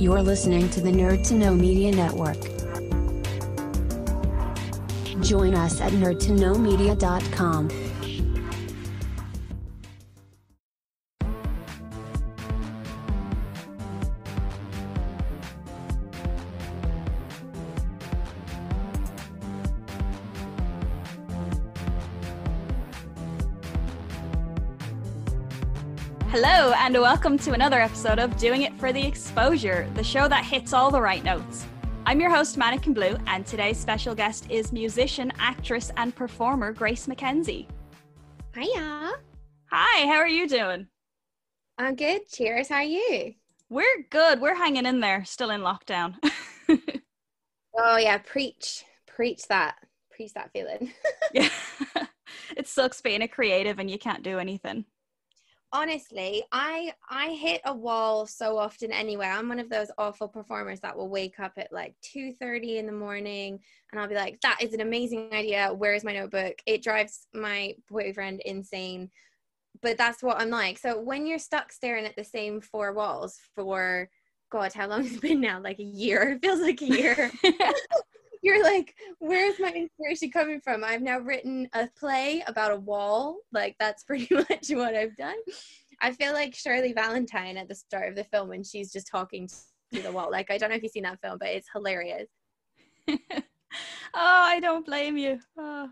You're listening to the Nerd to Know Media Network. Join us at nerdtoknowmedia.com. Hello, and welcome to another episode of Doing It for the Exposure, the show that hits all the right notes. I'm your host, Mannequin Blue, and today's special guest is musician, actress, and performer Grace McKenzie. Hiya. Hi, how are you doing? I'm good. Cheers. How are you? We're good. We're hanging in there, still in lockdown. Oh yeah, preach that feeling. Yeah, it sucks being a creative and you can't do anything. Honestly, I hit a wall so often anyway. I'm one of those awful performers that will wake up at like 2:30 in the morning and I'll be like, that is an amazing idea. Where is my notebook? It drives my boyfriend insane. But that's what I'm like. So when you're stuck staring at the same four walls for, God, how long has it been now? Like a year? It feels like a year. You're like, where's my inspiration coming from? I've now written a play about a wall. Like, that's pretty much what I've done. I feel like Shirley Valentine at the start of the film when she's just talking to the wall. Like, I don't know if you've seen that film, but it's hilarious. Oh, I don't blame you. Oh,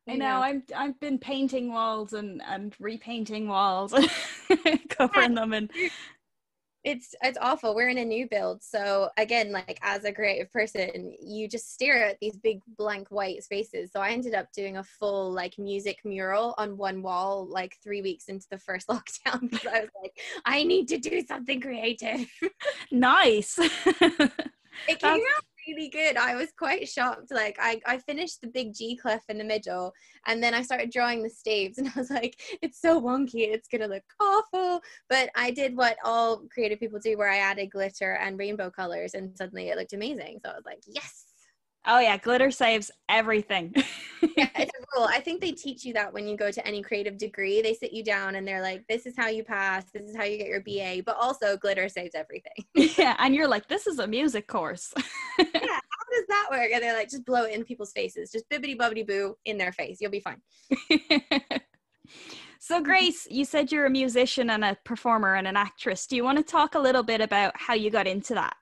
I know. I've been painting walls and repainting walls, covering them in. It's awful. We're in a new build. So again, like as a creative person, you just stare at these big blank white spaces. So I ended up doing a full like music mural on one wall, like 3 weeks into the first lockdown, because I was like, I need to do something creative. Nice. It came out really good. I was quite shocked. Like I finished the big G clef in the middle and then I started drawing the staves and I was like, it's so wonky, it's gonna look awful. But I did what all creative people do, where I added glitter and rainbow colors and suddenly it looked amazing. So I was like, yes. Oh yeah, glitter saves everything. Yeah, it's a rule. I think they teach you that when you go to any creative degree. They sit you down and they're like, this is how you pass, this is how you get your BA, but also glitter saves everything. Yeah, and you're like, this is a music course. Yeah, how does that work? And they're like, just blow it in people's faces, just bibbity bobbity boo in their face, you'll be fine. So Grace, you said you're a musician and a performer and an actress. Do you want to talk a little bit about how you got into that?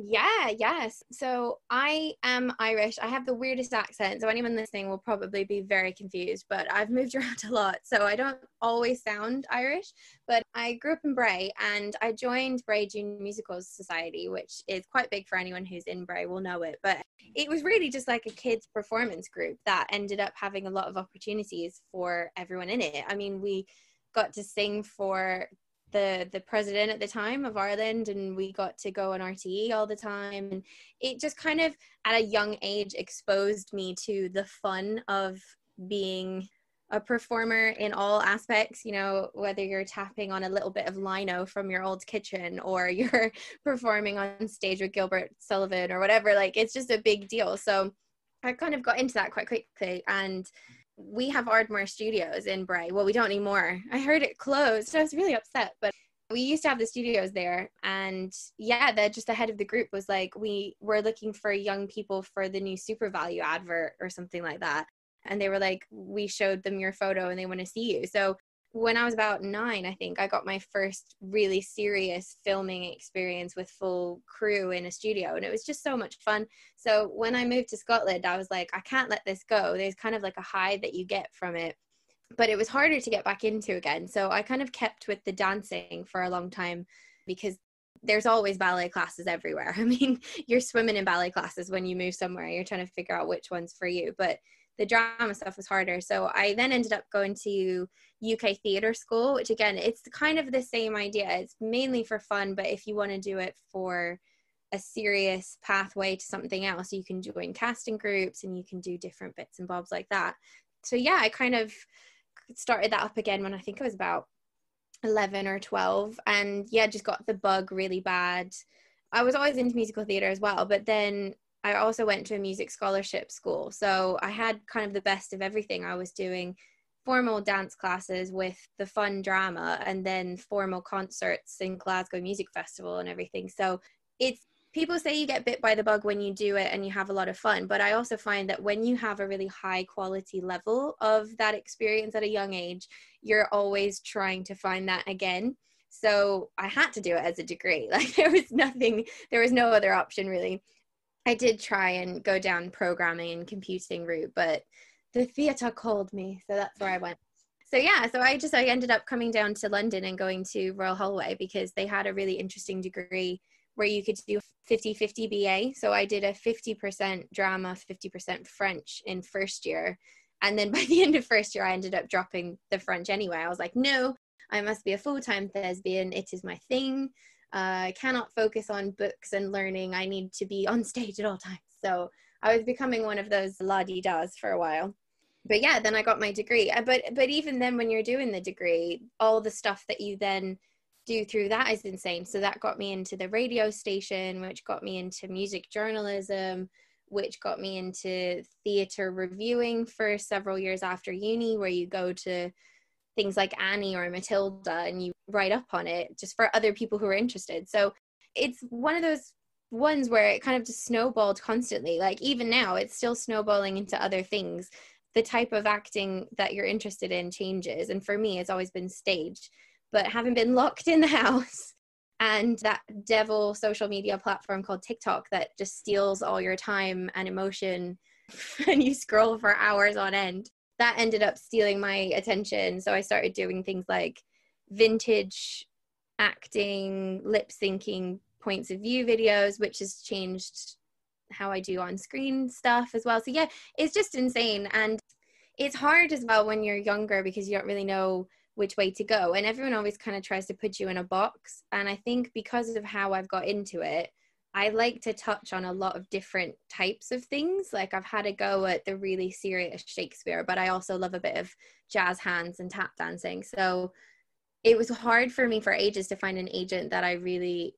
Yes. So I am Irish. I have the weirdest accent, so anyone listening will probably be very confused, but I've moved around a lot, so I don't always sound Irish. But I grew up in Bray and I joined Bray Junior Musicals Society, which is quite big for anyone who's in Bray will know it. But it was really just like a kids performance group that ended up having a lot of opportunities for everyone in it. I mean, we got to sing for the president at the time of Ireland, and we got to go on RTE all the time, and it just kind of at a young age exposed me to the fun of being a performer in all aspects, you know, whether you're tapping on a little bit of lino from your old kitchen or you're performing on stage with Gilbert Sullivan or whatever. Like, it's just a big deal. So I kind of got into that quite quickly, and we have Ardmore Studios in Bray. Well, we don't anymore. I heard it closed, so I was really upset. But we used to have the studios there. And yeah, the head of the group was like, we were looking for young people for the new Super Value advert or something like that. And they were like, we showed them your photo and they want to see you. So when I was about 9, I think I got my first really serious filming experience with full crew in a studio, and it was just so much fun. So when I moved to Scotland, I was like, I can't let this go. There's kind of like a high that you get from it, but it was harder to get back into again. So I kind of kept with the dancing for a long time because there's always ballet classes everywhere. I mean, you're swimming in ballet classes when you move somewhere. You're trying to figure out which one's for you, but the drama stuff was harder. So I then ended up going to UK theatre school, which again, it's kind of the same idea. It's mainly for fun, but if you want to do it for a serious pathway to something else, you can join casting groups and you can do different bits and bobs like that. So yeah, I kind of started that up again when I think I was about 11 or 12, and yeah, just got the bug really bad. I was always into musical theatre as well, but then I also went to a music scholarship school. So I had kind of the best of everything. I was doing formal dance classes with the fun drama and then formal concerts in Glasgow Music Festival and everything. So it's, people say you get bit by the bug when you do it and you have a lot of fun, but I also find that when you have a really high quality level of that experience at a young age, you're always trying to find that again. So I had to do it as a degree. Like there was no other option really. I did try and go down programming and computing route, but the theatre called me, so that's where I went. So yeah, so I ended up coming down to London and going to Royal Holloway because they had a really interesting degree where you could do 50-50 BA. So I did a 50% drama, 50% French in first year. And then by the end of first year, I ended up dropping the French anyway. I was like, no, I must be a full-time thespian. It is my thing. I cannot focus on books and learning. I need to be on stage at all times. So I was becoming one of those la-di-das for a while. But yeah, then I got my degree. But even then, when you're doing the degree, all the stuff that you then do through that is insane. So that got me into the radio station, which got me into music journalism, which got me into theatre reviewing for several years after uni, where you go to things like Annie or Matilda and you write up on it just for other people who are interested. So it's one of those ones where it kind of just snowballed constantly. Like even now, it's still snowballing into other things. The type of acting that you're interested in changes. And for me, it's always been stage. But having been locked in the house and that devil social media platform called TikTok that just steals all your time and emotion and you scroll for hours on end, that ended up stealing my attention. So I started doing things like vintage acting, lip syncing points of view videos, which has changed how I do on screen stuff as well. So yeah, it's just insane. And it's hard as well when you're younger because you don't really know which way to go. And everyone always kind of tries to put you in a box. And I think because of how I've got into it, I like to touch on a lot of different types of things. Like I've had a go at the really serious Shakespeare, but I also love a bit of jazz hands and tap dancing. So it was hard for me for ages to find an agent that I really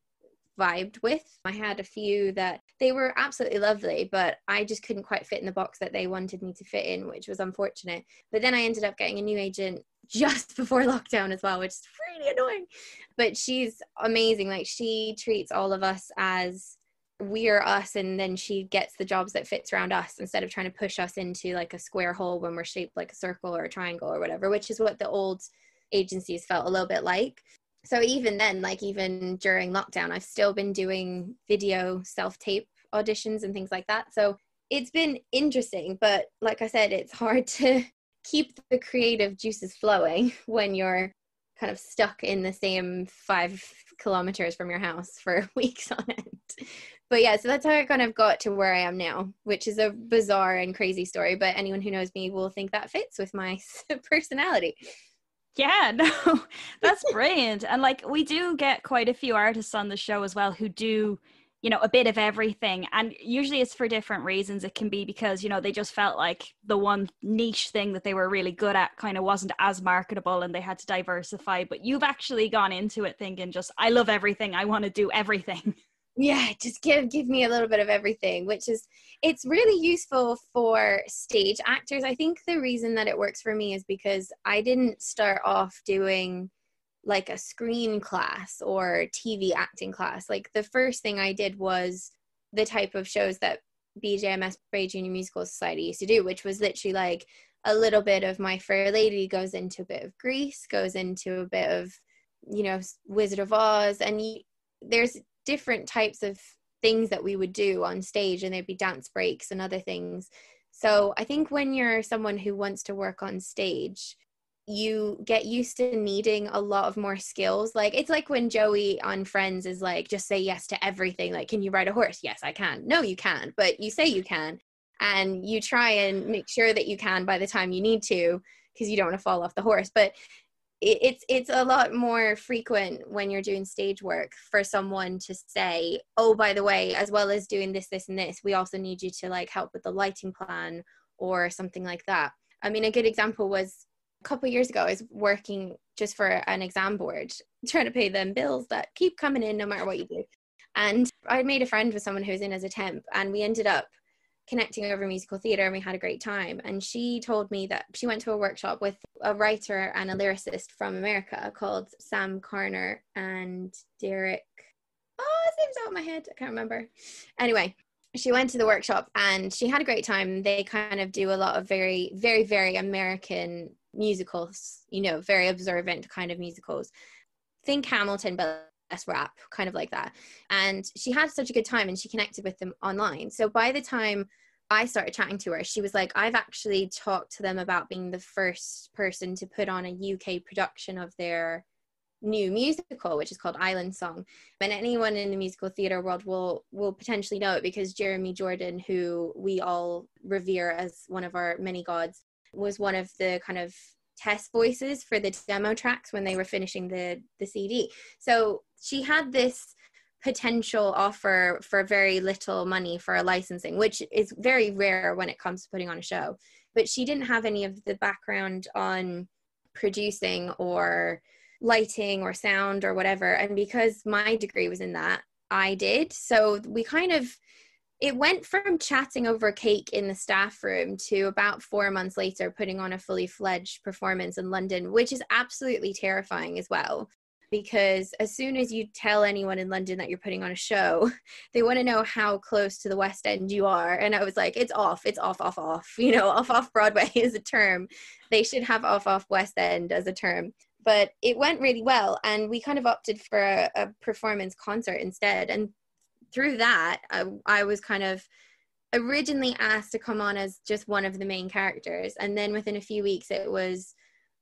vibed with. I had a few that they were absolutely lovely, but I just couldn't quite fit in the box that they wanted me to fit in, which was unfortunate. But then I ended up getting a new agent just before lockdown as well, which is really annoying. But she's amazing. Like she treats all of us as we're us, and then she gets the jobs that fits around us instead of trying to push us into like a square hole when we're shaped like a circle or a triangle or whatever, which is what the old agencies felt a little bit like. So even then, like even during lockdown, I've still been doing video self-tape auditions and things like that. So it's been interesting, but like I said, it's hard to keep the creative juices flowing when you're kind of stuck in the same 5 kilometers from your house for weeks on end. But yeah, so that's how I kind of got to where I am now, which is a bizarre and crazy story, but anyone who knows me will think that fits with my personality. Yeah, no, that's brilliant. And like we do get quite a few artists on the show as well who do, you know, a bit of everything. And usually it's for different reasons. It can be because, you know, they just felt like the one niche thing that they were really good at kind of wasn't as marketable and they had to diversify. But you've actually gone into it thinking just, I love everything. I want to do everything. Yeah, just give me a little bit of everything, which is, it's really useful for stage actors. I think the reason that it works for me is because I didn't start off doing like a screen class or TV acting class. Like the first thing I did was the type of shows that BJMS, Bray Junior Musical Society, used to do, which was literally like a little bit of My Fair Lady goes into a bit of Grease, goes into a bit of, you know, Wizard of Oz, and there's different types of things that we would do on stage, and there'd be dance breaks and other things. So I think when you're someone who wants to work on stage, you get used to needing a lot of more skills. Like it's like when Joey on Friends is like, just say yes to everything. Like, can you ride a horse? Yes, I can. No, you can't, but you say you can, and you try and make sure that you can by the time you need to, because you don't want to fall off the horse. But it's a lot more frequent when you're doing stage work for someone to say, oh, by the way, as well as doing this, this, and this, we also need you to like help with the lighting plan or something like that. I mean, a good example was a couple of years ago, I was working just for an exam board, trying to pay them bills that keep coming in no matter what you do. And I made a friend with someone who was in as a temp, and we ended up connecting over musical theatre, and we had a great time. And she told me that she went to a workshop with a writer and a lyricist from America called Sam Carner and Derek, oh, his names out of my head. I can't remember. Anyway, she went to the workshop and she had a great time. They kind of do a lot of very, very, very American musicals, very observant kind of musicals. Think Hamilton, but less rap, kind of like that. And she had such a good time and she connected with them online. So by the time I started chatting to her, she was like, I've actually talked to them about being the first person to put on a UK production of their new musical, which is called Island Song. And anyone in the musical theatre world will potentially know it, because Jeremy Jordan, who we all revere as one of our many gods, was one of the kind of test voices for the demo tracks when they were finishing the CD. So she had this potential offer for very little money for a licensing, which is very rare when it comes to putting on a show. But she didn't have any of the background on producing or lighting or sound or whatever. And because my degree was in that, I did. So we it went from chatting over cake in the staff room to about 4 months later putting on a fully fledged performance in London, which is absolutely terrifying as well. Because as soon as you tell anyone in London that you're putting on a show, they want to know how close to the West End you are. And I was like, it's off. Off Broadway is a term. They should have off West End as a term. But it went really well. And we kind of opted for a performance concert instead. And through that, I was kind of originally asked to come on as just one of the main characters. And then within a few weeks, it was,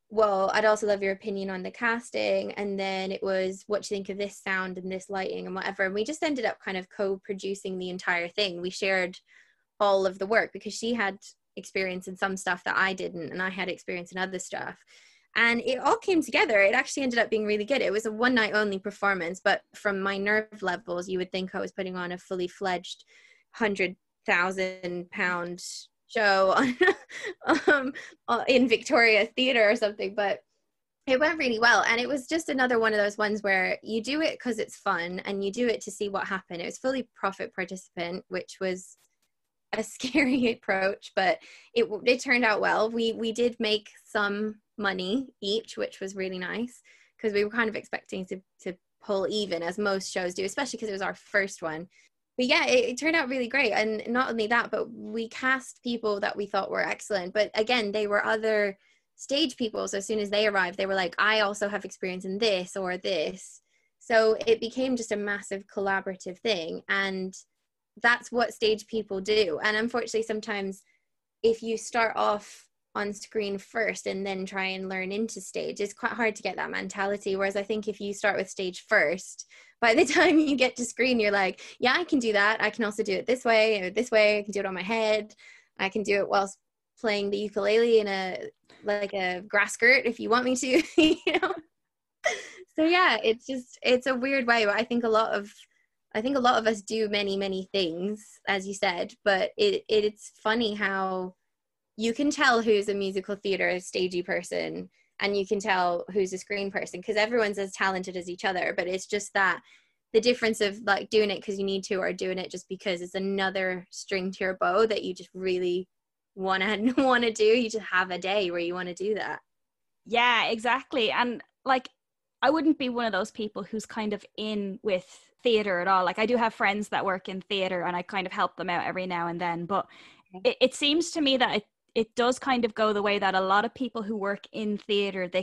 well, I'd also love your opinion on the casting. And then it was, what do you think of this sound and this lighting and whatever. And we just ended up kind of co-producing the entire thing. We shared all of the work because she had experience in some stuff that I didn't, and I had experience in other stuff. And it all came together. It actually ended up being really good. It was a one night only performance, but from my nerve levels, you would think I was putting on a fully fledged £100,000 show in Victoria Theatre or something. But it went really well. And it was just another one of those ones where you do it because it's fun and you do it to see what happened. It was fully profit participant, which was a scary approach, but it turned out well. We did make some money each, which was really nice, because we were kind of expecting to pull even, as most shows do, especially because it was our first one. But yeah, it turned out really great. And not only that, but we cast people that we thought were excellent. But again, they were other stage people. So as soon as they arrived, they were like, I also have experience in this or this. So it became just a massive collaborative thing. And that's what stage people do. And unfortunately, sometimes if you start off on screen first and then try and learn into stage, it's quite hard to get that mentality. Whereas I think if you start with stage first, by the time you get to screen, you're like, yeah, I can do that. I can also do it this way or this way. I can do it on my head. I can do it whilst playing the ukulele in a grass skirt if you want me to, So yeah, it's a weird way, but I think a lot of us do many things, as you said, but it's funny how you can tell who's a musical theater stagey person and you can tell who's a screen person, because everyone's as talented as each other. But it's just that the difference of like doing it because you need to or doing it just because it's another string to your bow that you just really want to do. You just have a day where you want to do that. Yeah, exactly. And like, I wouldn't be one of those people who's kind of in with theater at all. Like, I do have friends that work in theater and I kind of help them out every now and then, but it seems to me that it does kind of go the way that a lot of people who work in theater, they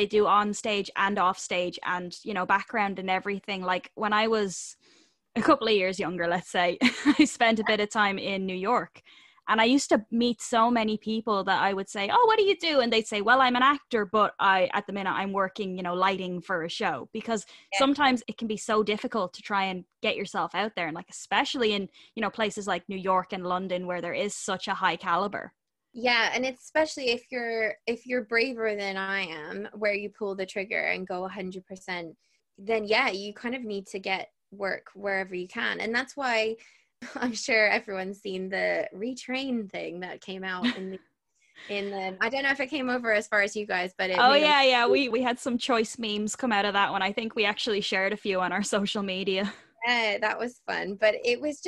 do on stage and off stage and, background and everything. Like when I was a couple of years younger, let's say, I spent a bit of time in New York. And I used to meet so many people that I would say, oh, what do you do? And they'd say, well, I'm an actor, but at the minute I'm working, lighting for a show. Because sometimes it can be so difficult to try and get yourself out there. And like, especially in, places like New York and London, where there is such a high caliber. Yeah. And it's especially if you're braver than I am, where you pull the trigger and go 100%, then yeah, you kind of need to get work wherever you can. And that's why I'm sure everyone's seen the retrain thing that came out in the I don't know if it came over as far as you guys, but we had some choice memes come out of that one. I think we actually shared a few on our social media. Yeah, that was fun. But it was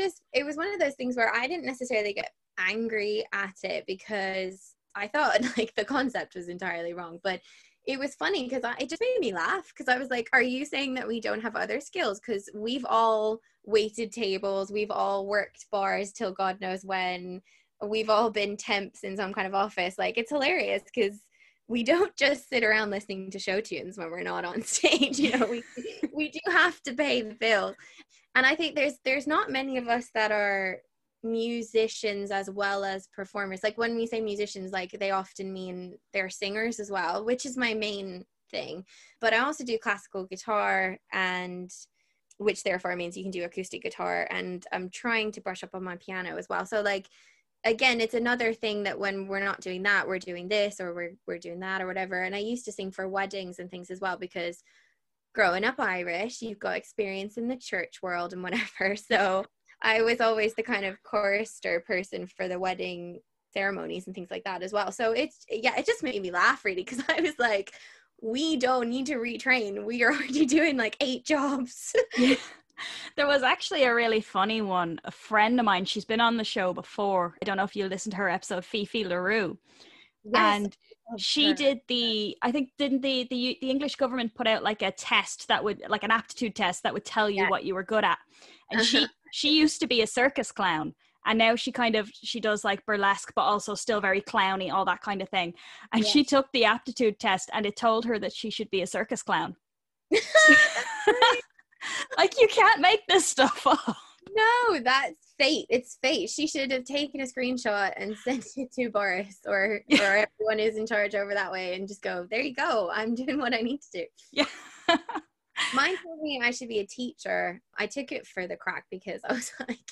one of those things where I didn't necessarily get angry at it because I thought like the concept was entirely wrong, but it was funny because it just made me laugh, because I was like, are you saying that we don't have other skills? Because we've all waited tables, we've all worked bars till God knows when, we've all been temps in some kind of office. Like, it's hilarious because we don't just sit around listening to show tunes when we're not on stage. You know, we do have to pay the bills. And I think there's not many of us that are musicians as well as performers. Like, when we say musicians, like, they often mean they're singers as well, which is my main thing. But I also do classical guitar, and which therefore means you can do acoustic guitar, and I'm trying to brush up on my piano as well. So, like, again, it's another thing that when we're not doing that, we're doing this, or we're doing that, or whatever. And I used to sing for weddings and things as well, because growing up Irish, you've got experience in the church world and whatever. So I was always the kind of chorister person for the wedding ceremonies and things like that as well. So it just made me laugh, really, because I was like, we don't need to retrain. We are already doing like 8 jobs. Yeah. There was actually a really funny one. A friend of mine, she's been on the show before. I don't know if you listened to her episode, Fifi LaRue. Yes. And she did didn't the English government put out like a test that would, like an aptitude test that would tell you what you were good at. And she used to be a circus clown. And now she does like burlesque, but also still very clowny, all that kind of thing. And she took the aptitude test, and it told her that she should be a circus clown. Like, you can't make this stuff up. No, that's fate. It's fate. She should have taken a screenshot and sent it to Boris or everyone who's in charge over that way, and just go, there you go, I'm doing what I need to do. Yeah. Mine told me I should be a teacher. I took it for the crack because I was like,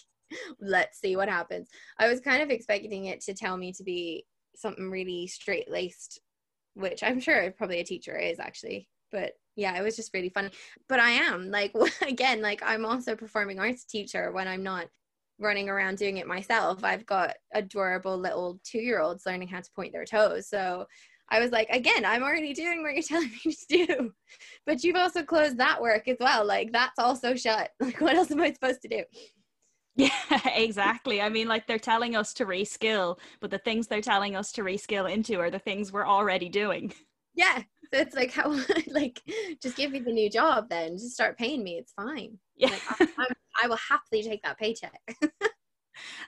let's see what happens. I was kind of expecting it to tell me to be something really straight-laced, which I'm sure probably a teacher is, actually. But yeah, it was just really funny. But I am, like, again, like, I'm also a performing arts teacher when I'm not running around doing it myself. I've got adorable little 2-year-olds learning how to point their toes. So I was like, again, I'm already doing what you're telling me to do. But you've also closed that work as well. Like, that's also shut. Like, what else am I supposed to do? Yeah, exactly. I mean, like, they're telling us to reskill, but the things they're telling us to reskill into are the things we're already doing. Yeah. So it's like, how, like, just give me the new job then. Just start paying me. It's fine. Yeah. Like, I will happily take that paycheck.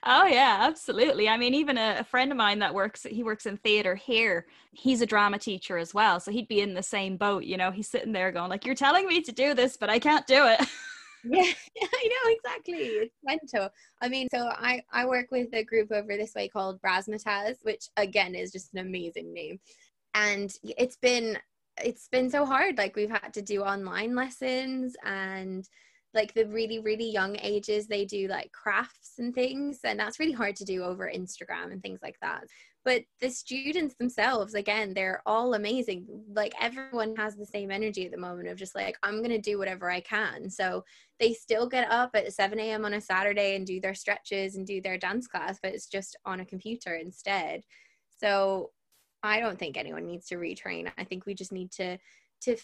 Oh yeah, absolutely. I mean, even a friend of mine that works in theater here, he's a drama teacher as well. So he'd be in the same boat, you know, he's sitting there going like, you're telling me to do this, but I can't do it. Yeah, I know, exactly. It's mental. I mean, so I work with a group over this way called Razzmatazz, which again is just an amazing name. And it's been so hard. Like, we've had to do online lessons, and like the really, really young ages, they do like crafts and things, and that's really hard to do over Instagram and things like that. But the students themselves, again, they're all amazing. Like, everyone has the same energy at the moment of just like, I'm going to do whatever I can. So they still get up at 7 a.m. on a Saturday and do their stretches and do their dance class, but it's just on a computer instead. So I don't think anyone needs to retrain. I think we just need to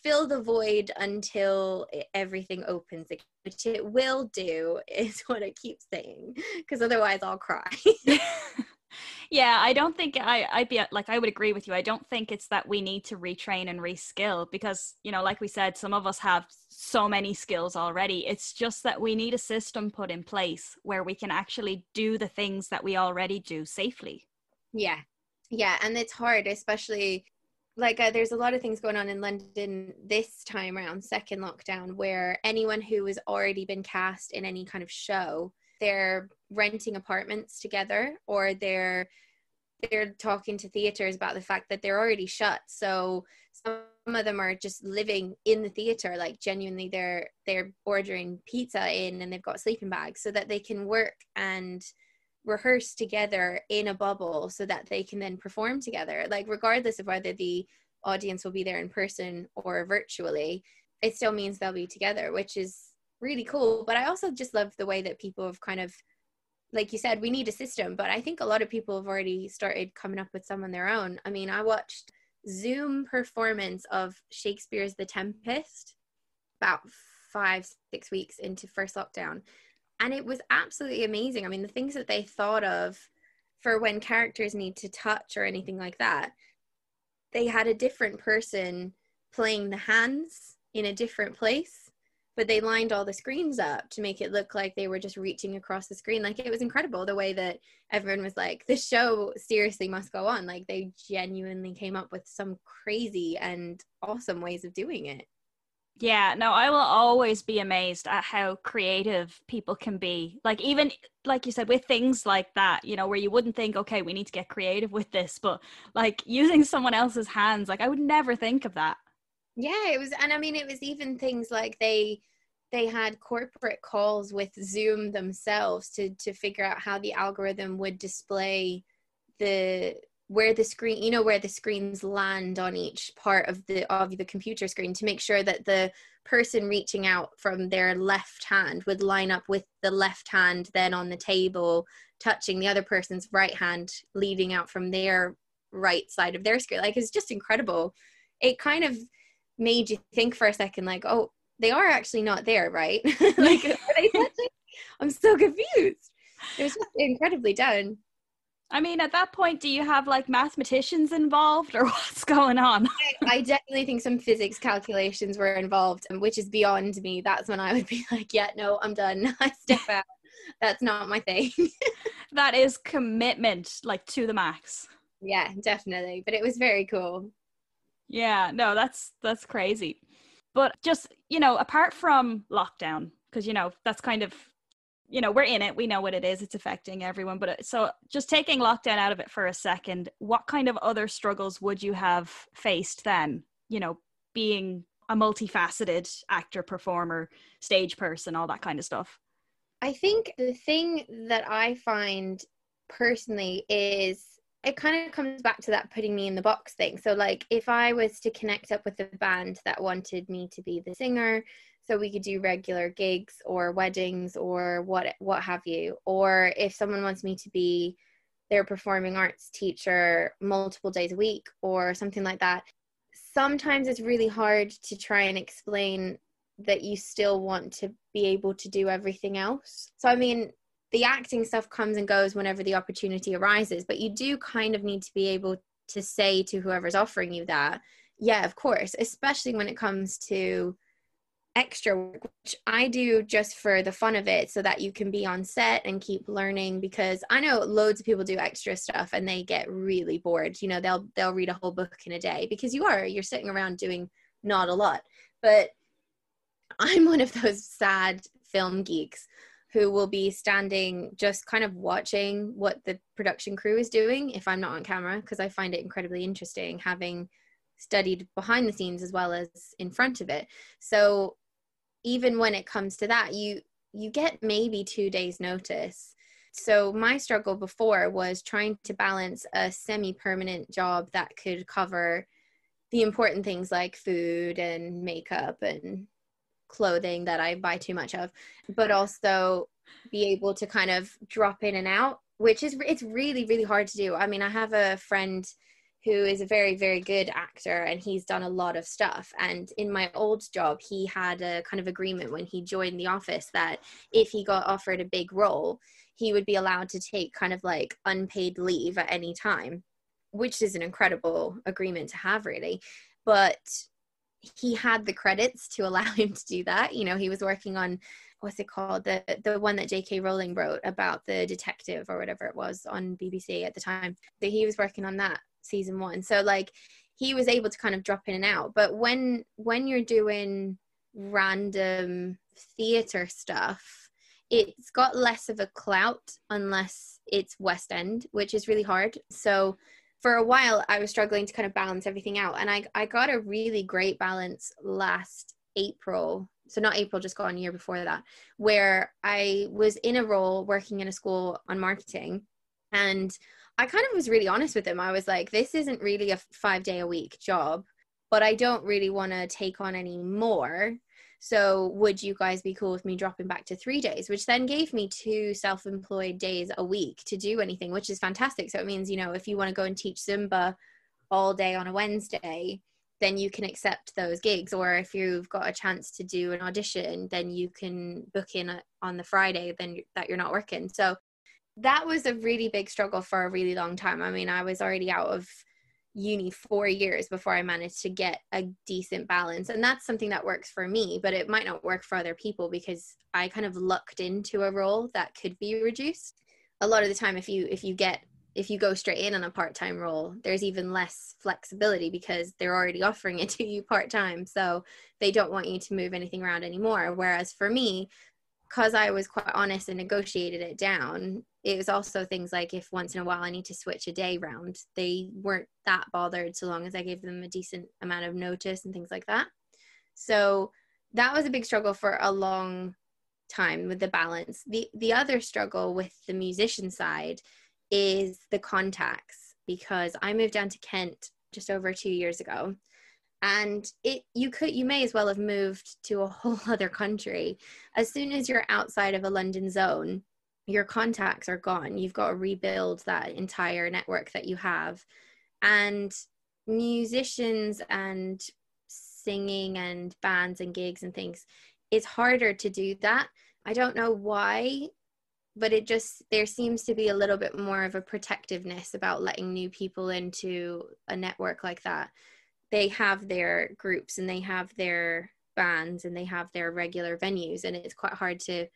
fill the void until everything opens again, which it will do, is what I keep saying, because otherwise I'll cry. Yeah, I don't think I would agree with you. I don't think it's that we need to retrain and reskill, because, you know, like we said, some of us have so many skills already. It's just that we need a system put in place where we can actually do the things that we already do safely. Yeah. And it's hard, especially like there's a lot of things going on in London this time around, second lockdown, where anyone who has already been cast in any kind of show, they're renting apartments together, or they're talking to theaters about the fact that they're already shut. So some of them are just living in the theater, like genuinely they're ordering pizza in, and they've got sleeping bags so that they can work and rehearse together in a bubble so that they can then perform together. Like, regardless of whether the audience will be there in person or virtually, it still means they'll be together, which is really cool. But I also just love the way that people have kind of, like you said, we need a system, but I think a lot of people have already started coming up with some on their own. I mean, I watched Zoom performance of Shakespeare's The Tempest about 5-6 weeks into first lockdown, and it was absolutely amazing. I mean, the things that they thought of for when characters need to touch or anything like that, they had a different person playing the hands in a different place, but they lined all the screens up to make it look like they were just reaching across the screen. Like, it was incredible the way that everyone was like, this show seriously must go on. Like, they genuinely came up with some crazy and awesome ways of doing it. Yeah, no, I will always be amazed at how creative people can be. Like, even like you said, with things like that, you know, where you wouldn't think, okay, we need to get creative with this, but like using someone else's hands, like I would never think of that. Yeah, it was, and I mean, it was even things like they had corporate calls with Zoom themselves to figure out how the algorithm would display where the screen, you know, where the screens land on each part of the computer screen, to make sure that the person reaching out from their left hand would line up with the left hand then on the table, touching the other person's right hand, leading out from their right side of their screen. Like, it's just incredible. It kind of made you think for a second, like, oh, they are actually not there, right? Like, are they touching? I'm so confused. It was just incredibly done. I mean, at that point, do you have like mathematicians involved or what's going on? I definitely think some physics calculations were involved, which is beyond me. That's when I would be like, yeah, no, I'm done. I step out. That's not my thing. That is commitment, like to the max. Yeah, definitely. But it was very cool. Yeah, no, that's crazy. But just, you know, apart from lockdown, because, you know, that's kind of, you know, we're in it, we know what it is, it's affecting everyone. But so just taking lockdown out of it for a second, what kind of other struggles would you have faced then, you know, being a multifaceted actor, performer, stage person, all that kind of stuff? I think the thing that I find personally is it kind of comes back to that putting me in the box thing. So like, if I was to connect up with a band that wanted me to be the singer, so we could do regular gigs or weddings or what have you, or if someone wants me to be their performing arts teacher multiple days a week or something like that, sometimes it's really hard to try and explain that you still want to be able to do everything else. So I mean, the acting stuff comes and goes whenever the opportunity arises, but you do kind of need to be able to say to whoever's offering you that, yeah, of course, especially when it comes to extra work, which I do just for the fun of it, so that you can be on set and keep learning, because I know loads of people do extra stuff and they get really bored. You know, they'll read a whole book in a day, because you're sitting around doing not a lot. But I'm one of those sad film geeks who will be standing just kind of watching what the production crew is doing if I'm not on camera, because I find it incredibly interesting, having studied behind the scenes as well as in front of it. So even when it comes to that, you get maybe 2 days notice. So my struggle before was trying to balance a semi-permanent job that could cover the important things like food and makeup and clothing that I buy too much of, but also be able to kind of drop in and out, it's really, really hard to do. I mean, I have a friend who is a very, very good actor, and he's done a lot of stuff. And in my old job, he had a kind of agreement when he joined the office that if he got offered a big role, he would be allowed to take kind of like unpaid leave at any time, which is an incredible agreement to have, really. But he had the credits to allow him to do that. You know, he was working on, what's it called? The one that J.K. Rowling wrote about the detective or whatever it was on BBC at the time. That he was working on that season 1. So like, he was able to kind of drop in and out. But when you're doing random theater stuff, it's got less of a clout unless it's West End, which is really hard. So for a while, I was struggling to kind of balance everything out. And I got a really great balance last April. So not April, just gone, year before that, where I was in a role working in a school on marketing. And I kind of was really honest with them. I was like, this isn't really a 5-day-a-week job, but I don't really want to take on any more. So would you guys be cool with me dropping back to 3 days, which then gave me 2 self-employed days a week to do anything, which is fantastic. So it means, you know, if you want to go and teach Zumba all day on a Wednesday, then you can accept those gigs. Or if you've got a chance to do an audition, then you can book in on the Friday then that you're not working. So that was a really big struggle for a really long time. I mean, I was already out of uni 4 years before I managed to get a decent balance. And that's something that works for me, but it might not work for other people because I kind of lucked into a role that could be reduced. A lot of the time, if you go straight in on a part-time role, there's even less flexibility because they're already offering it to you part-time. So they don't want you to move anything around anymore. Whereas for me, because I was quite honest and negotiated it down, it was also things like if once in a while I need to switch a day round, they weren't that bothered so long as I gave them a decent amount of notice and things like that. So that was a big struggle for a long time with the balance. The other struggle with the musician side is the contacts, because I moved down to Kent just over 2 years ago. And you may as well have moved to a whole other country. As soon as you're outside of a London zone, your contacts are gone. You've got to rebuild that entire network that you have. And musicians and singing and bands and gigs and things, it's harder to do that. I don't know why, but there seems to be a little bit more of a protectiveness about letting new people into a network like that. They have their groups and they have their bands and they have their regular venues, and it's quite hard to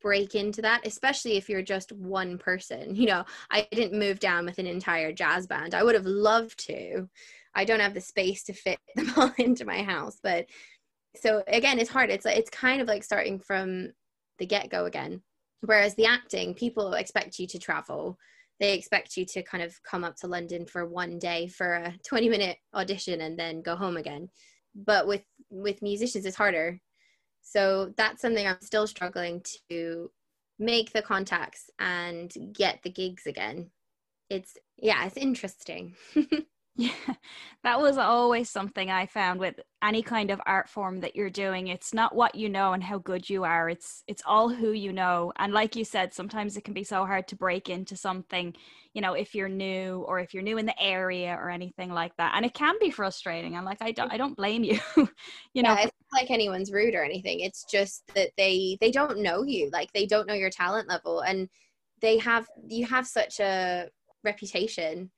break into that, especially if you're just one person. I didn't move down with an entire jazz band. I would have loved to. I don't have the space to fit them all into my house. But so again, it's hard. It's kind of like starting from the get-go again. Whereas the acting, people expect you to travel. They expect you to kind of come up to London for one day for a 20-minute audition and then go home again. But with musicians, it's harder. So that's something I'm still struggling to make the contacts and get the gigs again. It's interesting. Yeah, that was always something I found with any kind of art form that you're doing. It's not what you know and how good you are. It's all who you know. And like you said, sometimes it can be so hard to break into something, if you're new or if you're new in the area or anything like that. And it can be frustrating. And like, I don't blame you. It's not like anyone's rude or anything. It's just that they don't know you. Like, they don't know your talent level, and you have such a reputation.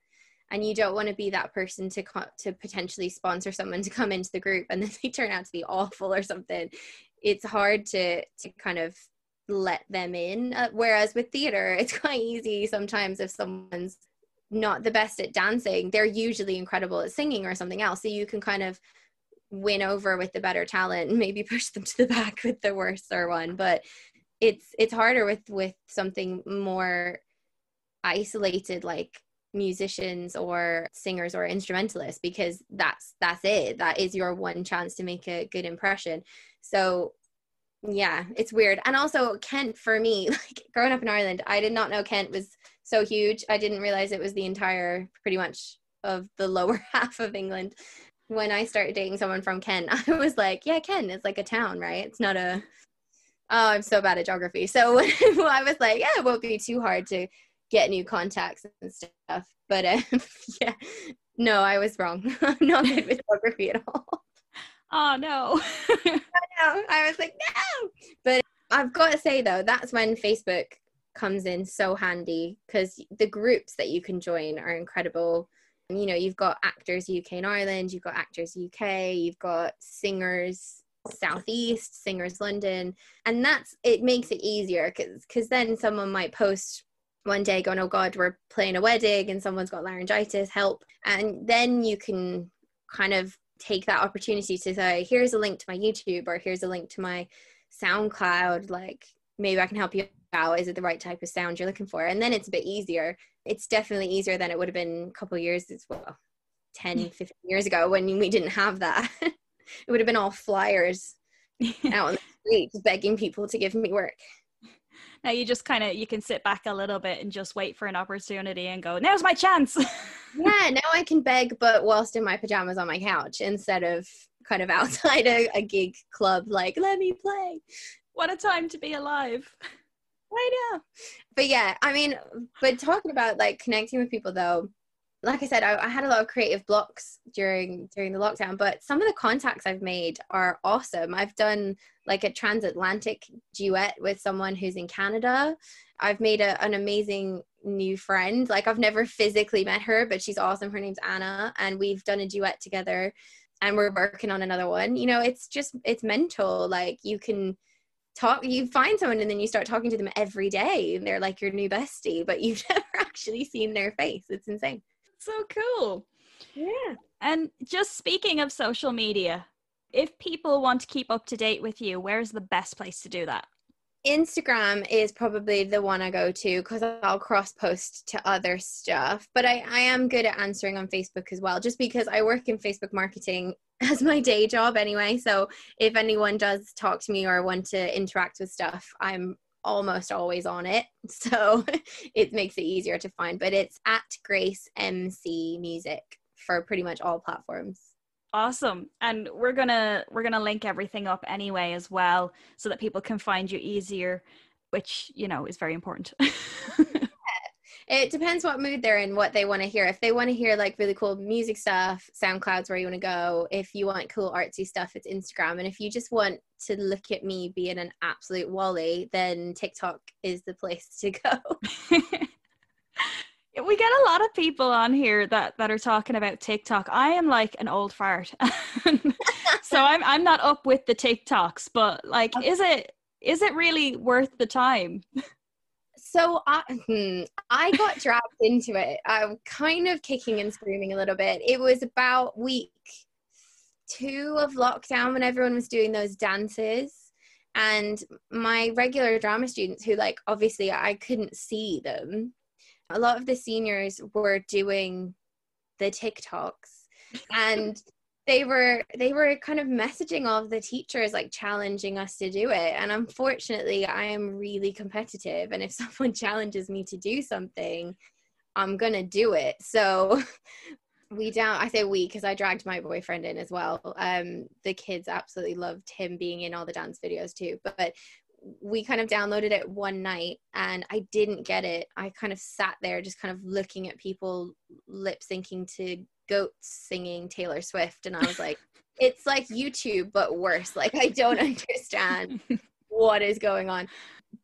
And you don't want to be that person to potentially sponsor someone to come into the group and then they turn out to be awful or something. It's hard to kind of let them in. Whereas with theater, it's quite easy sometimes. If someone's not the best at dancing, they're usually incredible at singing or something else. So you can kind of win over with the better talent and maybe push them to the back with the worser one. But it's harder with something more isolated, like musicians or singers or instrumentalists, because that's it. That is your one chance to make a good impression. So yeah, it's weird. And also Kent, for me, like growing up in Ireland, I did not know Kent was so huge. I didn't realize it was the entire, pretty much, of the lower half of England. When I started dating someone from Kent, I was like, yeah, Kent, it's like a town, right? It's not I'm so bad at geography. So I was like, yeah, it won't be too hard to get new contacts and stuff. But yeah, no, I was wrong. I'm not good with geography at all. Oh no. I was like, no. But I've got to say though, that's when Facebook comes in so handy, because the groups that you can join are incredible. You've got Actors UK and Ireland, you've got Actors UK, you've got Singers Southeast, Singers London, and it makes it easier, because then someone might post one day going, oh God, we're playing a wedding and someone's got laryngitis, help. And then you can kind of take that opportunity to say, here's a link to my YouTube, or here's a link to my SoundCloud, like maybe I can help you out. Is it the right type of sound you're looking for? And then it's a bit easier. It's definitely easier than it would have been a couple of years, 10, 15 years ago, when we didn't have that. It would have been all flyers out on the streets begging people to give me work. Now you just you can sit back a little bit and just wait for an opportunity and go, now's my chance. Yeah, now I can beg, but whilst in my pajamas on my couch, instead of kind of outside a gig club, like, let me play. What a time to be alive. I know. But yeah, I mean, but talking about like connecting with people though, like I said, I had a lot of creative blocks during the lockdown, but some of the contacts I've made are awesome. I've done like a transatlantic duet with someone who's in Canada. I've made an amazing new friend. Like I've never physically met her, but she's awesome. Her name's Anna, and we've done a duet together, and we're working on another one. You know, it's mental. Like you find someone and then you start talking to them every day and they're like your new bestie, but you've never actually seen their face. It's insane. So cool. Yeah. And just speaking of social media, if people want to keep up to date with you, where's the best place to do that? Instagram is probably the one I go to because I'll cross post to other stuff, but I am good at answering on Facebook as well, just because I work in Facebook marketing as my day job anyway. So if anyone does talk to me or want to interact with stuff, I'm almost always on it. So it makes it easier to find, but it's at Grace MC Music for pretty much all platforms. Awesome. And we're gonna link everything up anyway as well, so that people can find you easier, which, you know, is very important. It depends what mood they're in, what they want to hear. If they want to hear like really cool music stuff, SoundCloud's where you want to go. If you want cool artsy stuff, it's Instagram. And if you just want to look at me being an absolute wally, then TikTok is the place to go. We get a lot of people on here that are talking about TikTok. I am like an old fart. So I'm not up with the TikToks, but like, is it really worth the time? So I got dragged into it. I'm kind of kicking and screaming a little bit. It was about week 2 of lockdown when everyone was doing those dances. And my regular drama students who, like, obviously I couldn't see them, a lot of the seniors were doing the TikToks, and they were kind of messaging all of the teachers, like challenging us to do it. And unfortunately, I am really competitive, and if someone challenges me to do something, I'm gonna do it. So I say we because I dragged my boyfriend in as well. The kids absolutely loved him being in all the dance videos too, but we kind of downloaded it one night and I didn't get it. I kind of sat there just kind of looking at people lip syncing to goats singing Taylor Swift, and I was like, it's like YouTube but worse. Like, I don't understand what is going on.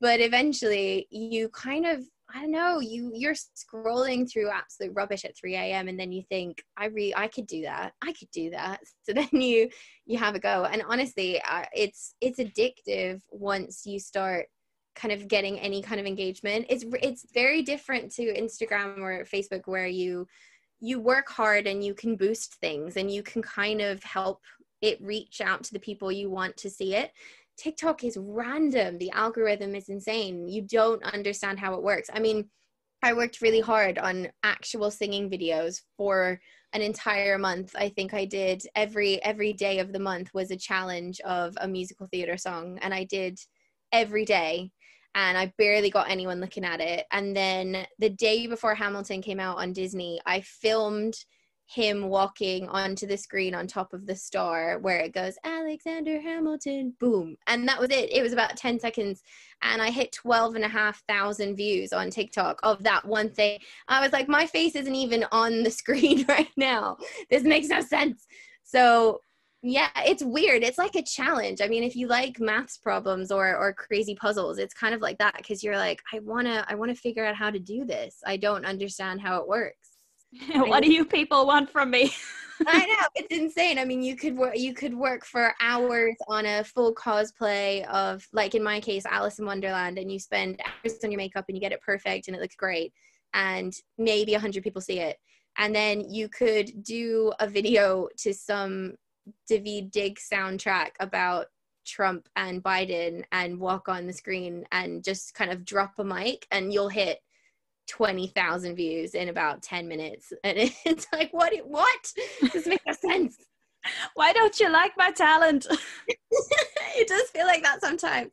But eventually you kind of, I don't know, you're scrolling through absolute rubbish at 3 a.m. and then you think, I could do that. So then you have a go. And honestly, it's addictive once you start kind of getting any kind of engagement. It's very different to Instagram or Facebook, where you work hard and you can boost things and you can kind of help it reach out to the people you want to see it. TikTok is random. The algorithm is insane. You don't understand how it works. I mean, I worked really hard on actual singing videos for an entire month. I think I did every day of the month was a challenge of a musical theater song, and I did every day, and I barely got anyone looking at it. And then the day before Hamilton came out on Disney, I filmed him walking onto the screen on top of the star where it goes, Alexander Hamilton, boom. And that was it. It was about 10 seconds. And I hit 12,500 views on TikTok of that one thing. I was like, my face isn't even on the screen right now. This makes no sense. So yeah, it's weird. It's like a challenge. I mean, if you like maths problems or crazy puzzles, it's kind of like that, because you're like, I want to figure out how to do this. I don't understand how it works. What do you people want from me? I know, it's insane. I mean, you could work for hours on a full cosplay of, like in my case, Alice in Wonderland, and you spend hours on your makeup and you get it perfect and it looks great, and maybe 100 people see it. And then you could do a video to some David Dig soundtrack about Trump and Biden and walk on the screen and just kind of drop a mic, and you'll hit 20,000 views in about 10 minutes. And it's like, what this makes no sense. Why don't you like my talent? It does feel like that sometimes.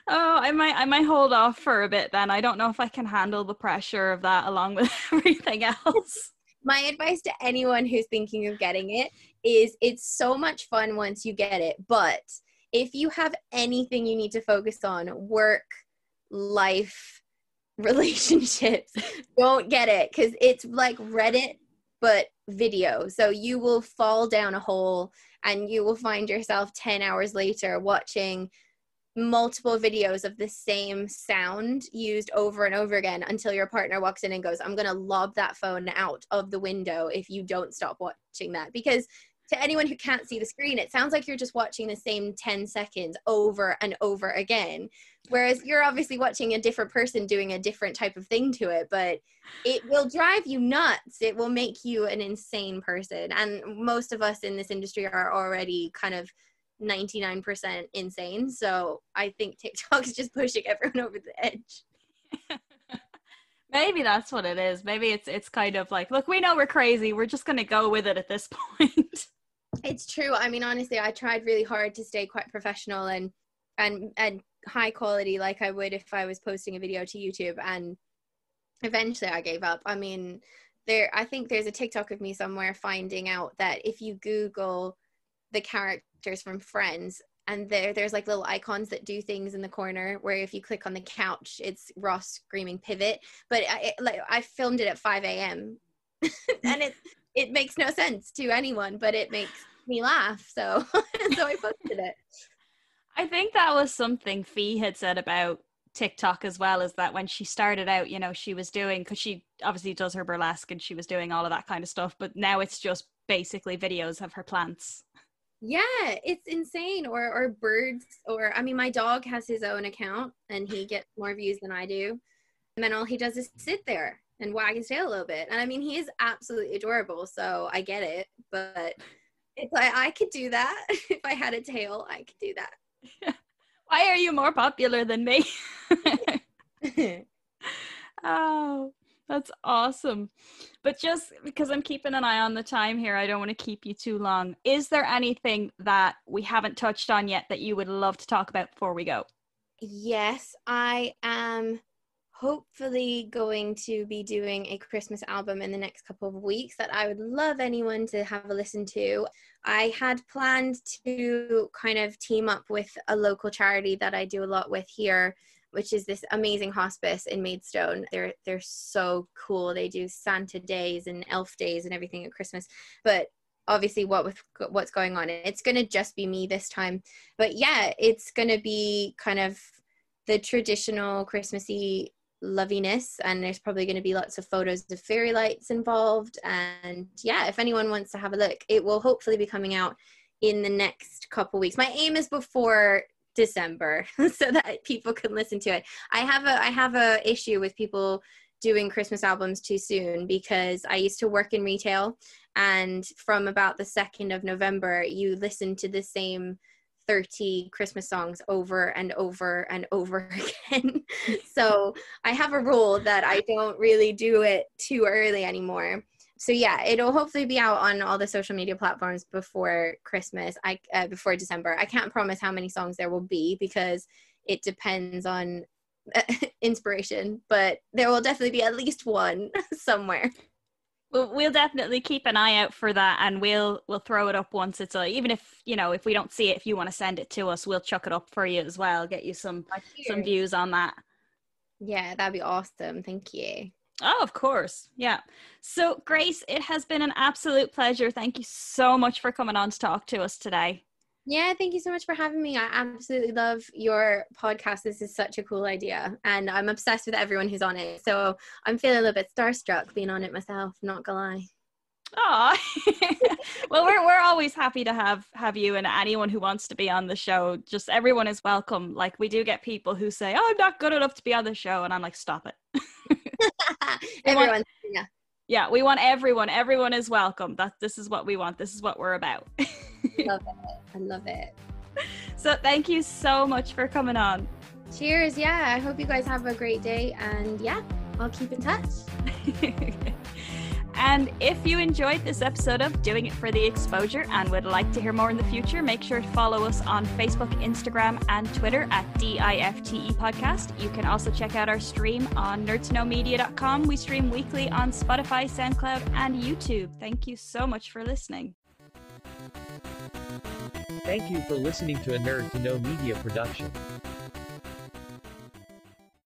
Oh, I might hold off for a bit then. I don't know if I can handle the pressure of that along with everything else. My advice to anyone who's thinking of getting it is, it's so much fun once you get it, but if you have anything you need to focus on, work, life, relationships, don't get it, because it's like Reddit but video. So you will fall down a hole and you will find yourself 10 hours later watching multiple videos of the same sound used over and over again until your partner walks in and goes, I'm going to lob that phone out of the window if you don't stop watching that. Because to anyone who can't see the screen, it sounds like you're just watching the same 10 seconds over and over again. Whereas you're obviously watching a different person doing a different type of thing to it, but it will drive you nuts. It will make you an insane person. And most of us in this industry are already kind of 99% insane. So I think TikTok is just pushing everyone over the edge. Maybe that's what it is. Maybe it's kind of like, look, we know we're crazy. We're just going to go with it at this point. It's true. I mean, honestly, I tried really hard to stay quite professional and high quality, like I would if I was posting a video to YouTube. And eventually I gave up. I mean, I think there's a TikTok of me somewhere finding out that if you Google the characters from Friends, and there's like little icons that do things in the corner where if you click on the couch, it's Ross screaming pivot. But I filmed it at 5 a.m. and it makes no sense to anyone, but it makes me laugh. So I posted it. I think that was something Fee had said about TikTok as well, is that when she started out, she was doing, because she obviously does her burlesque and she was doing all of that kind of stuff, but now it's just basically videos of her plants. Yeah, it's insane. Or birds, or I mean, my dog has his own account and he gets more views than I do. And then all he does is sit there and wag his tail a little bit. And I mean, he is absolutely adorable, so I get it. But it's like, I could do that. If I had a tail, I could do that. Why are you more popular than me? Oh, that's awesome. But just because I'm keeping an eye on the time here, I don't want to keep you too long. Is there anything that we haven't touched on yet that you would love to talk about before we go? Yes, I am hopefully going to be doing a Christmas album in the next couple of weeks that I would love anyone to have a listen to. I had planned to kind of team up with a local charity that I do a lot with here, which is this amazing hospice in Maidstone. They're so cool. They do Santa days and elf days and everything at Christmas. But obviously what's going on, it's going to just be me this time. But yeah, it's going to be kind of the traditional Christmassy loviness, and there's probably going to be lots of photos of fairy lights involved. And yeah, if anyone wants to have a look, it will hopefully be coming out in the next couple weeks. My aim is before December so that people can listen to it. I have a issue with people doing Christmas albums too soon, because I used to work in retail, and from about the 2nd of November you listen to the same 30 Christmas songs over and over and over again. So I have a rule that I don't really do it too early anymore. So yeah, it'll hopefully be out on all the social media platforms before Christmas, before December. I can't promise how many songs there will be because it depends on inspiration, but there will definitely be at least one somewhere. Well, we'll definitely keep an eye out for that, and we'll throw it up once it's even if if we don't see it, if you want to send it to us, we'll chuck it up for you as well, get you some views on that. Yeah, that'd be awesome. Thank you. Oh, of course. Yeah. So Grace, it has been an absolute pleasure. Thank you so much for coming on to talk to us today. Yeah, thank you so much for having me. I absolutely love your podcast. This is such a cool idea, and I'm obsessed with everyone who's on it. So I'm feeling a little bit starstruck being on it myself, not gonna lie. Oh, well, we're always happy to have you, and anyone who wants to be on the show. Just everyone is welcome. Like, we do get people who say, "Oh, I'm not good enough to be on the show," and I'm like, "Stop it." Everyone, yeah, we want everyone. Everyone is welcome. This is what we want. This is what we're about. Love it. I love it. So thank you so much for coming on. Cheers. Yeah, I hope you guys have a great day, and yeah, I'll keep in touch. And if you enjoyed this episode of Doing It for the Exposure and would like to hear more in the future, make sure to follow us on Facebook, Instagram, and Twitter at DIFTE Podcast. You can also check out our stream on nerdtoknowmedia.com. We stream weekly on Spotify, SoundCloud, and YouTube. Thank you so much for listening. Thank you for listening to a Nerd to Know Media production.